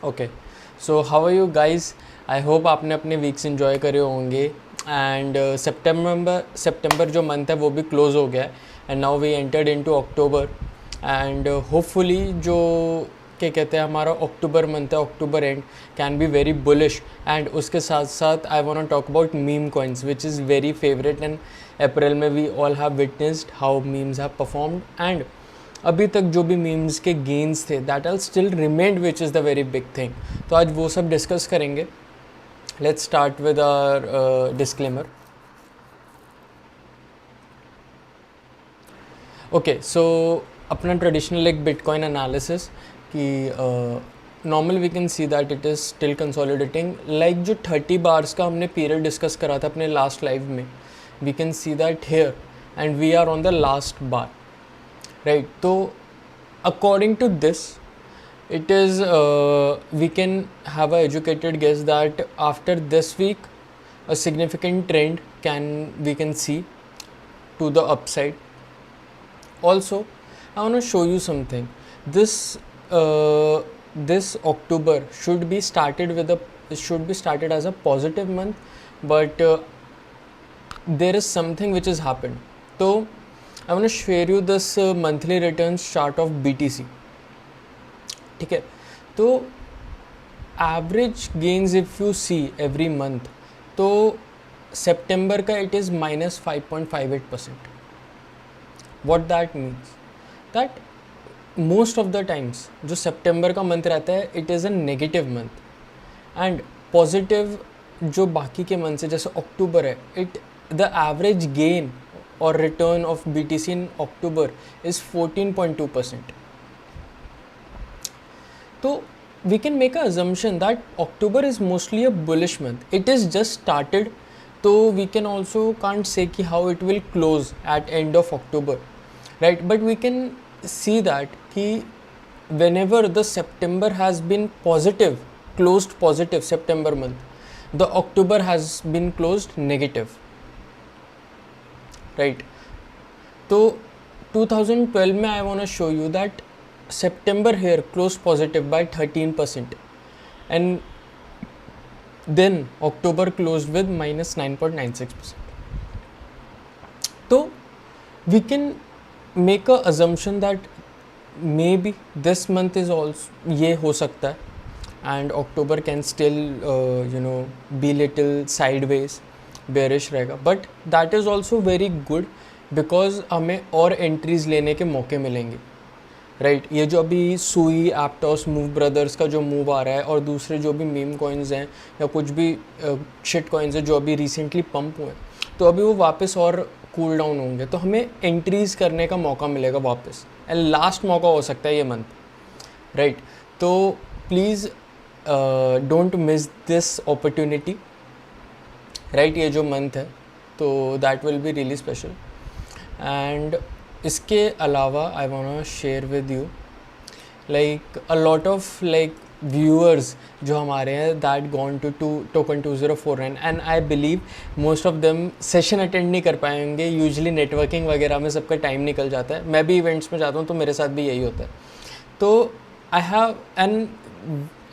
Okay, so how are you guys? I hope आपने अपने weeks enjoy करे होंगे एंड सितंबर जो मंथ है वो भी क्लोज हो गया है and now we entered into October and hopefully जो क्या कहते हैं हमारा अक्टूबर मंथ है, October and can be very bullish and उसके साथ साथ I want to talk about meme coins which is very favourite and April में we all have witnessed how memes have performed and अभी तक जो भी memes के गेन्स थे that are still remained which is the very big thing. तो आज वो सब डिस्कस करेंगे। Let's start with our disclaimer. Okay, so अपना ट्रेडिशनल एक बिटकॉइन एनालिसिस कि normal we can see that it is still consolidating like जो 30 bars का हमने पीरियड डिस्कस करा था अपने लास्ट लाइव में, we can see that here and we are on the last bar, right? तो according to this it is we can have a educated guess that after this week a significant trend we can see to the upside. Also I want to show you something. This October should be started as a positive month, but there is something which has happened. So I want to share you this monthly returns chart of BTC. ठीक है, तो average gains if you see every month, तो सितंबर का it is -5.58%. What that means that most of the times जो सितंबर का month रहता है it is a negative month and positive जो बाकी के मंथ से जैसे अक्टूबर है, it the average gain or return of BTC in October is 14.2%. So we can make an assumption that October is mostly a bullish month. It is just started, so we can also can't say ki how it will close at end of October, right? But we can see that ki whenever the September has been positive, closed positive September month, the October has been closed negative, right? तो 2012 में I want to show you that सितंबर here close positive by 13% and then October close with -9.96%. तो we can make a assumption that may be this month is also ये हो सकता है and October can still be little sideways bearish रहेगा, but that is also very good because हमें और entries लेने के मौके मिलेंगे, राइट? ये जो अभी सुई, एप्टॉस, मूव ब्रदर्स का जो मूव आ रहा है और दूसरे जो भी मीम कॉइन्स हैं या कुछ भी शिट कॉइन्स हैं जो अभी रिसेंटली पंप हुए हैं, तो अभी वो वापस और कूल डाउन होंगे, तो हमें एंट्रीज़ करने का मौका मिलेगा वापस एंड लास्ट मौका हो सकता है ये मंथ, राइट? तो please don't miss this opportunity, right? ये जो मंथ है तो that will be really special and इसके अलावा I want to share with you like a lot of like viewers जो हमारे हैं that gone to token 2049 and I believe most of them session attend नहीं कर पाएंगे. यूजुअली नेटवर्किंग वगैरह में सबका टाइम निकल जाता है. मैं भी इवेंट्स में जाता हूँ तो मेरे साथ भी यही होता है. तो I have and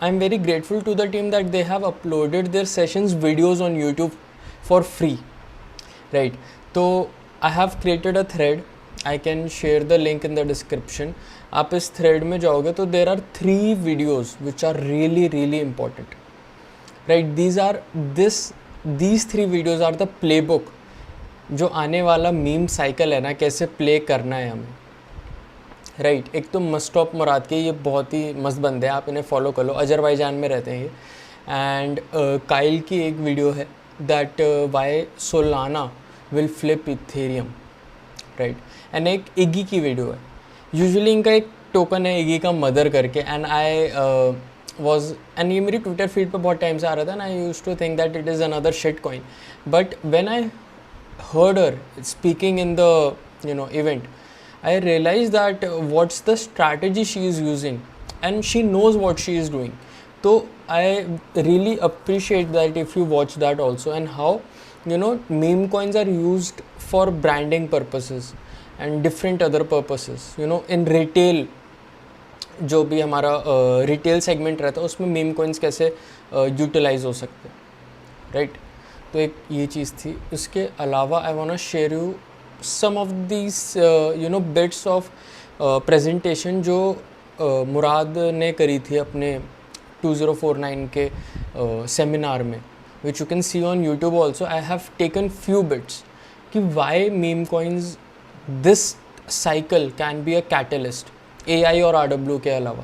I am very grateful to the team that they have uploaded their sessions videos on YouTube for free, right? तो I have created a thread. I can share the link in the description. आप इस thread में जाओगे तो there are 3 videos which are really really important, right? These 3 videos are the playbook जो आने वाला meme cycle है ना कैसे प्ले करना है हमें, राइट? एक तो मस्टॉप मुराद के, ये बहुत ही मस्त बंदे हैं, आप इन्हें फॉलो कर लो, अजरबैजान में रहते हैं ये. एंड काइल की एक वीडियो है that why Solana will flip Ethereum, right? And एक इगी की वीडियो है. यूजुअली इनका एक टोकन है इगी का मदर करके एंड आई वॉज एंड ये मेरी ट्विटर फीड पे बहुत टाइम से आ रहा था and I used to think that it is another shit coin, but when I heard her speaking in the event, I realized that what's the strategy she is using and she knows what she is doing. So I really appreciate that if you watch that also, and how meme coins are used for branding purposes and different other purposes. In retail जो भी हमारा retail segment रहता है उसमें meme coins कैसे utilise हो सकते हैं, राइट। तो एक ये चीज़ थी। उसके अलावा I want to share you some of these bits of presentation जो मुराद ने करी थी अपने 2049 के सेमिनार में, which you can see on YouTube also. I have taken few bits कि why meme coins this cycle can be a catalyst AI और RW के अलावा,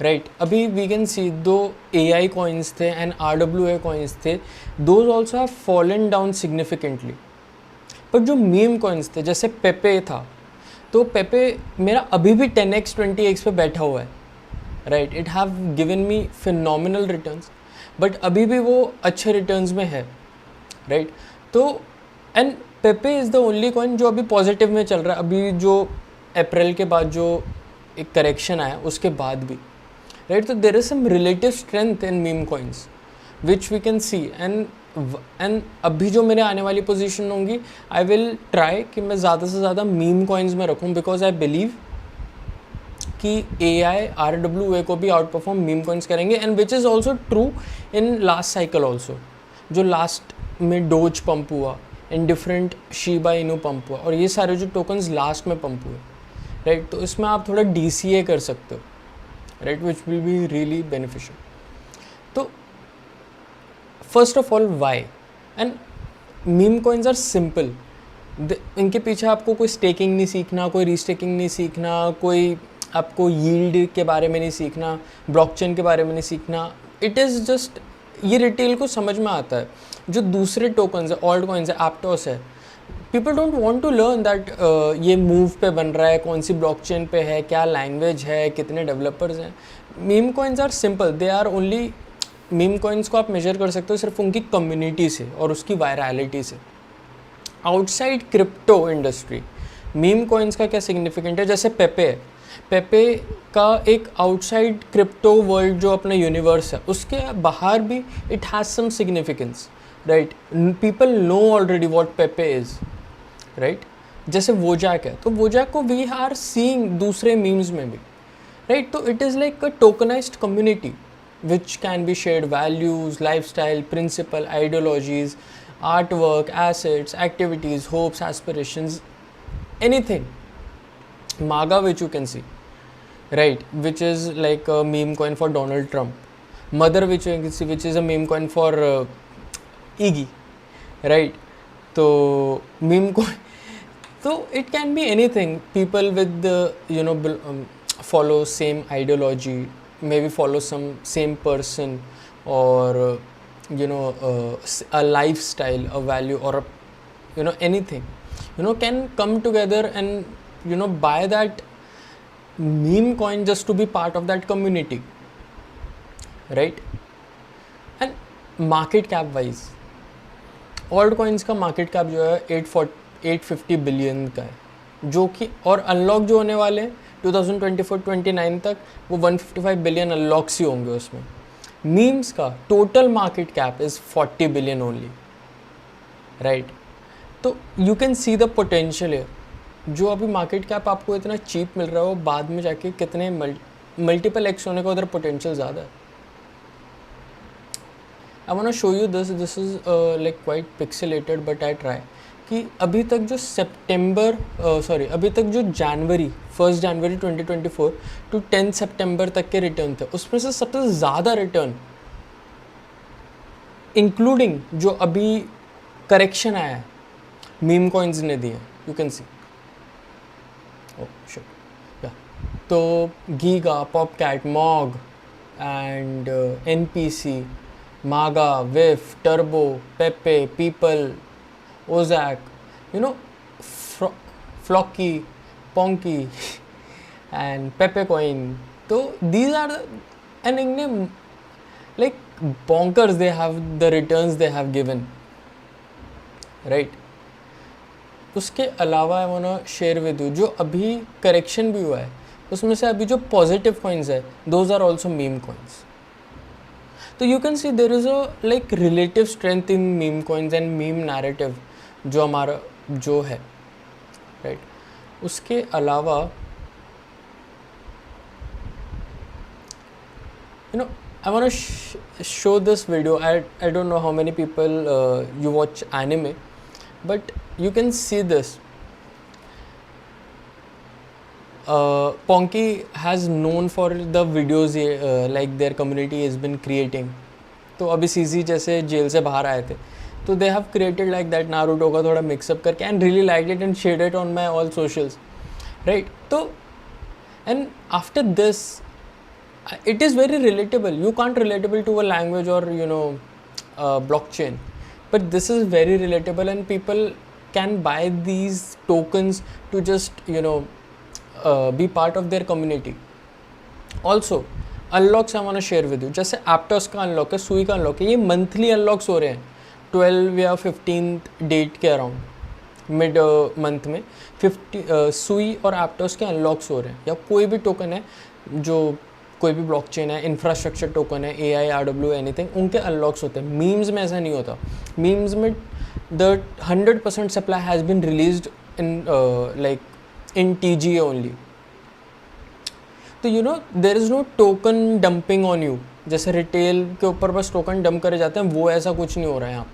राइट। अभी वी कैन सी दो AI कॉइन्स थे एंड RWA कॉइन्स थे, those also have fallen down significantly. पर जो मीम कॉइन्स थे जैसे पेपे था, तो पेपे मेरा अभी भी 10x 20x पे बैठा हुआ है, right. It have given me phenomenal returns, but अभी भी वो अच्छे रिटर्न्स में है, राइट। तो and पेपे is the only coin जो अभी पॉजिटिव में चल रहा है, अभी जो अप्रैल के बाद जो एक करेक्शन आया उसके बाद भी, राइट। तो there is some relative strength in meme coins which we can see. And अभी जो मेरे आने वाली पोजीशन होंगी, आई विल ट्राई कि मैं ज़्यादा से ज़्यादा मीम कॉइन्स में रखूँ, बिकॉज आई बिलीव कि AI RWA को भी आउट परफॉर्म मीम कॉइन्स करेंगे, and which is also true in last cycle also. जो लास्ट में डोज पंप हुआ and different Shiba Inu pump हुआ, और ये सारे जो टोकन्स लास्ट में पंप हुए, राइट। तो इसमें आप थोड़ा DCA कर सकते हो, right, which will be really beneficial. तो first of all why and meme coins are simple. इनके पीछे आपको कोई स्टेकिंग नहीं सीखना, कोई रीस्टेकिंग नहीं सीखना, कोई आपको यील्ड के बारे में नहीं सीखना, ब्लॉकचेन के बारे में नहीं सीखना। इट इज़ जस्ट ये रिटेल को समझ में आता है। जो दूसरे टोकन्स है, ऑल्ट कॉइन्स है, एप्टोस है, people don't want to learn that ये मूव पे बन रहा है, कौन सी ब्लॉकचेन पे है, क्या लैंग्वेज है, कितने डेवलपर्स हैं। Meme coins are simple, they are only, meme coins को आप मेजर कर सकते हो सिर्फ उनकी कम्युनिटी से और उसकी वायरलिटी से। Outside crypto industry meme coins का क्या सिग्निफिकेंट है? जैसे पेपे है, पेपे का एक आउटसाइड क्रिप्टो वर्ल्ड जो अपना यूनिवर्स है, उसके बाहर भी it has some significance, right. People know already what Pepe is, right. जैसे वोजैक है, तो वोजैक को वी आर सीइंग दूसरे मीम्स में भी, राइट। तो it is like a tokenized community which can be shared values, lifestyle, principle, ideologies, artwork, assets, activities, hopes, aspirations, anything. MAGA, which you can see, right, which is like a meme coin for Donald Trump. Mother, which you can see, which is a meme coin for Iggy, right. So meme coin, so it can be anything. People with the follow same ideology, maybe follow some same person, or a lifestyle, a value, or anything, can come together and buy that meme coin just to be part of that community, right. And market cap wise, alt coins का market cap जो है 850 billion का है, जो कि और unlock जो होने वाले हैं 2024-29 तक वो 155 बिलियन अनलॉक्स ही होंगे उसमें। मीम्स का total market cap is 40 billion only, right. तो you can see the potential है। जो अभी मार्केट कैप आपको इतना चीप मिल रहा है, वो बाद में जाके कितने मल्टीपल एक्स होने का उधर पोटेंशियल ज़्यादा है। I want to show you this is like quite pixelated, but I try कि अभी तक जो अभी तक जो 1 जनवरी 2024 टू 10 सितंबर तक के रिटर्न थे, उसमें से सबसे ज़्यादा रिटर्न इंक्लूडिंग जो अभी करेक्शन आया है, मीम कॉइन्स ने दिए। यू कैन सी, तो Giga, Popcat, Mog and NPC, MAGA, विफ, Turbo, Pepe, People, Wojak, Floki, Ponke and Pepe coin. तो दीज आर एंड इनने like bonkers they have the returns they have given, right. उसके अलावा I want to share with you जो अभी correction भी हुआ है, उसमें से अभी जो पॉजिटिव कॉइन्स है, those are also meme coins. तो you can see there is a like relative strength in meme coins and meme narrative जो हमारा जो है, राइट। उसके अलावा you know, I want to show this video. I don't know how many people you watch anime, but you can see this. Ponky has known for the videos like their community has been creating. तो अभी CG जैसे jail से बाहर आए थे, तो they have created like that Naruto का थोड़ा मिक्सअप करके and really liked it and shared it on my all socials, right? तो and after this, it is very relatable. You can't relatable to a language or blockchain, but this is very relatable and people can buy these tokens to just be part of their community. Also, unlocks I want to share with you. जैसे Aptos का unlock है, सुई का unlock है, ये monthly unlocks हो रहे हैं 12 या 15 डेट के अराउंड मिड मंथ में 50 सुई और एप्टोस के अनलॉक्स हो रहे हैं. या कोई भी टोकन है जो कोई भी ब्लॉकचेन है, इंफ्रास्ट्रक्चर टोकन है, AI RW एनीथिंग, उनके अनलॉक्स होते हैं. मीम्स में ऐसा नहीं होता. मीम्स में the 100% supply has been released in TGA only. तो there is no token dumping on you. जैसे रिटेल के ऊपर बस टोकन डंप करे जाते हैं, वो ऐसा कुछ नहीं हो रहा है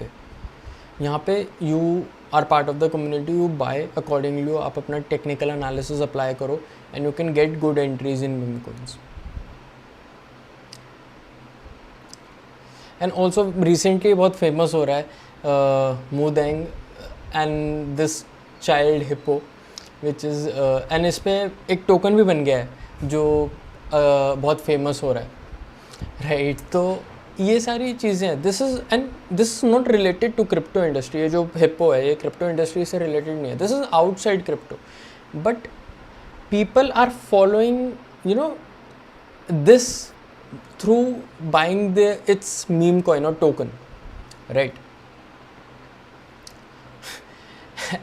यहाँ पे you are part of the community, you buy accordingly. आप अपना टेक्निकल एनालिसिस अप्लाई करो and you can get good entries in meme coins. And also recently बहुत फेमस हो रहा है Moo Deng and this child hippo which is and इस पर एक टोकन भी बन गया है जो बहुत फेमस हो रहा है, राइट? तो ये सारी चीज़ें हैं. This is not related to crypto industry. ये जो हिप्पो है ये क्रिप्टो इंडस्ट्री से रिलेटेड नहीं है. This is outside crypto, but people are following this through buying its meme coin और token, right?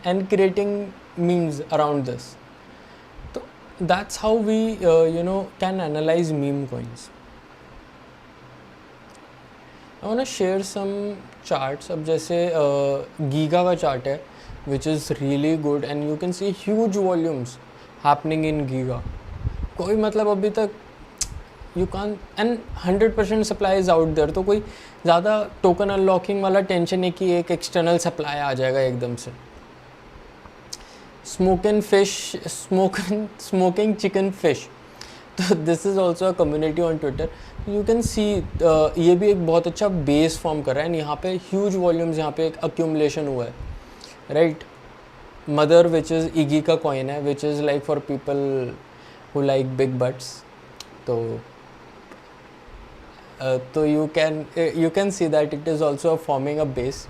And creating memes around this. That's how we can analyze meme coins. I want to share some charts. अब जैसे giga का chart है which is really good and you can see huge volumes happening in giga. कोई मतलब अभी तक you can't and 100% supply is out there. तो कोई ज़्यादा टोकन अनलॉकिंग वाला टेंशन है कि एक एक्सटर्नल सप्लाई आ जाएगा एकदम से. smoking chicken fish. तो this is also a community on Twitter. You can सी ये भी एक बहुत अच्छा बेस फॉर्म कर रहा है. एंड यहाँ पे ह्यूज वॉल्यूम्स, यहाँ पे एक अक्यूमुलेशन हुआ है, right? Mother which is Iggy का कॉइन है which is like for people who like big butts. तो you can see that it is also forming a base.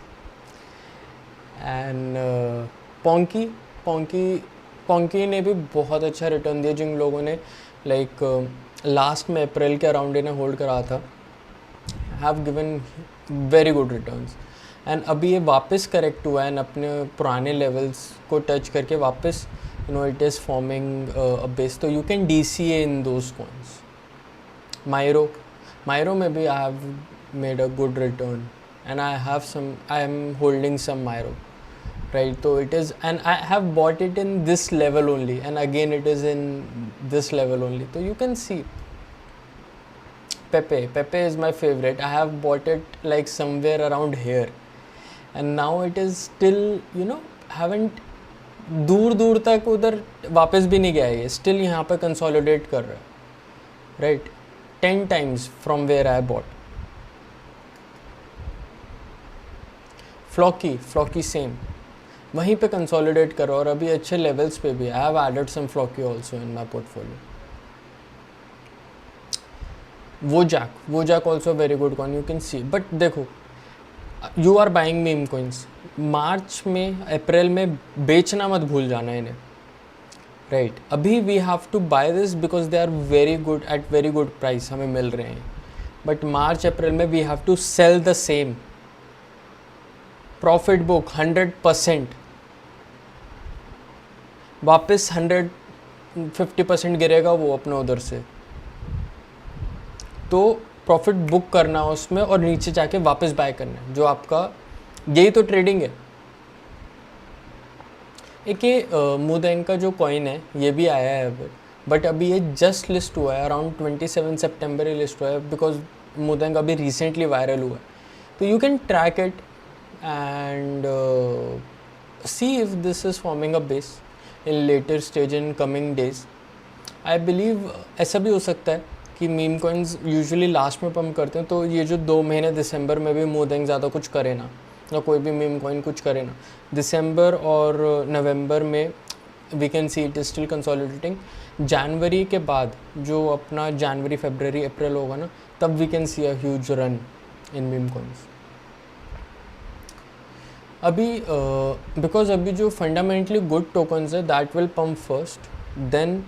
And Ponke ने भी बहुत अच्छा रिटर्न दिया. जिन लोगों ने लास्ट में अप्रैल के अराउंड इन्हें होल्ड करा था, have given very good returns. And अभी ये वापस करेक्ट हुआ है एंड अपने पुराने लेवल्स को टच करके वापस it is forming a base. तो you can DCA in those coins. Myro में भी I have made a good return and I am holding some Myro, right? So it is, and I have bought it in this level only, and again it is in this level only. So you can see Pepe is my favorite. I have bought it like somewhere around here and now it is still haven't दूर तक उधर वापस भी नहीं गया है. Still यहाँ पे कंसोलिडेट कर रहा है, right? 10 times from where I bought. Floki same वहीं पे कंसोलिडेट करो और अभी अच्छे लेवल्स पे भी. I have added some Floki also in my portfolio. Wojak also very good coin, you can see. But देखो, you are buying meme coins. मार्च में अप्रैल में बेचना मत भूल जाना इन्हें, राइट? अभी we have to buy this because they are very good at very good price हमें मिल रहे हैं. बट मार्च अप्रैल में we have to sell the same. Profit book 100%. वापस 150% गिरेगा वो अपने उधर से, तो प्रॉफिट बुक करना उसमें और नीचे जाके वापस बाय करना है. जो आपका यही तो ट्रेडिंग है. एक ये मूदेंग का जो कॉइन है ये भी आया है अब बट अभी ये जस्ट लिस्ट हुआ है, अराउंड 27 सितंबर ही लिस्ट हुआ है, बिकॉज मोदंग अभी रिसेंटली वायरल हुआ है. तो you can track it and see if this is forming a base in later stage in coming days. I believe ऐसा भी हो सकता है कि मीम कॉइन्स यूजुअली लास्ट में पम्प करते हैं, तो ये जो 2 महीने दिसंबर में भी मोदंग ज़्यादा कुछ करे ना, या कोई भी मीम कॉइन कुछ करे ना, दिसंबर और नवंबर में we can see it is still consolidating. जनवरी के बाद जो अपना जनवरी फरवरी अप्रैल होगा ना, तब we can see a huge run in meme coins. अभी बिकॉज अभी जो फंडामेंटली गुड टोकन्स है that will pump first, then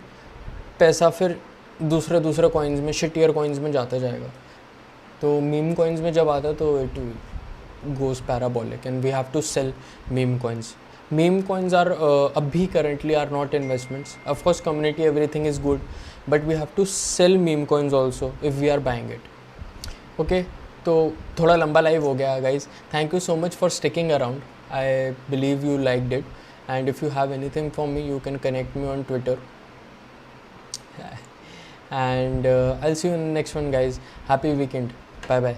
पैसा फिर दूसरे कॉइन्स में, शिटियर कॉइन्स में जाता जाएगा. तो मीम कॉइन्स में जब आता है तो it goes parabolic and we have to sell meme coins. Meme coins are अभी currently are not investments. Of course community everything is good, but we have to sell meme coins also if we are buying it. Okay, तो थोड़ा लंबा live हो गया guys. Thank you so much for sticking around. I believe you liked it, and if you have anything for me you can connect me on Twitter. And I'll see you in the next one, guys. Happy weekend. Bye bye.